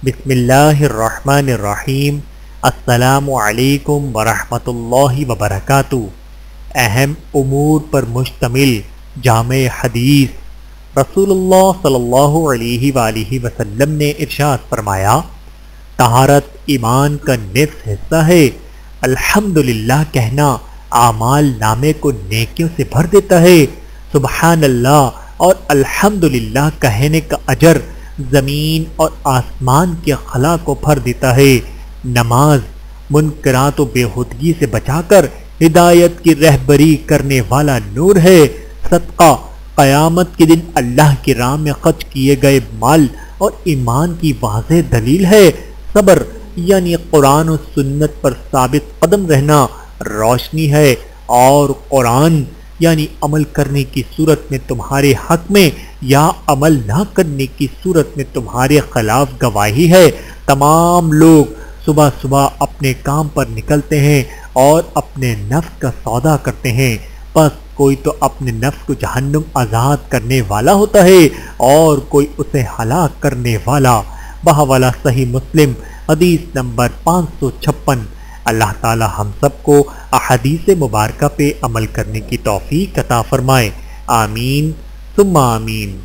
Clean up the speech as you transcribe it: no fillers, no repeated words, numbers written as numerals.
بسم اللہ الرحمن الرحیم۔ السلام علیکم ورحمۃ اللہ وبرکاتہ۔ اہم امور پر مشتمل جامع حدیث۔ رسول اللہ صلی اللہ علیہ وآلہ وسلم نے ارشاد فرمایا، طہارت ایمان کا نصف حصہ ہے۔ الحمدللہ کہنا اعمال نامے کو نیکیوں سے بھر دیتا ہے۔ سبحان اللہ اور الحمدللہ کہنے کا اجر زمین اور آسمان کے خلا کو بھر دیتا ہے۔ نماز منکرات و بےہودگی سے بچا کر ہدایت کی رہبری کرنے والا نور ہے۔ صدقہ قیامت کے دن اللہ کی راہ میں خرچ کیے گئے مال اور ایمان کی واضح دلیل ہے۔ صبر یعنی قرآن و سنت پر ثابت قدم رہنا روشنی ہے، اور قرآن یعنی عمل کرنے کی صورت میں تمہارے حق میں یا عمل نہ کرنے کی صورت میں تمہارے خلاف گواہی ہے۔ تمام لوگ صبح صبح اپنے کام پر نکلتے ہیں اور اپنے نفس کا سودا کرتے ہیں، بس کوئی تو اپنے نفس کو جہنم آزاد کرنے والا ہوتا ہے اور کوئی اسے ہلاک کرنے والا۔ بحوالہ صحیح مسلم حدیث نمبر 556۔ اللہ تعالی ہم سب کو احادیث مبارکہ پہ عمل کرنے کی توفیق عطا فرمائے۔ آمین ثم آمین۔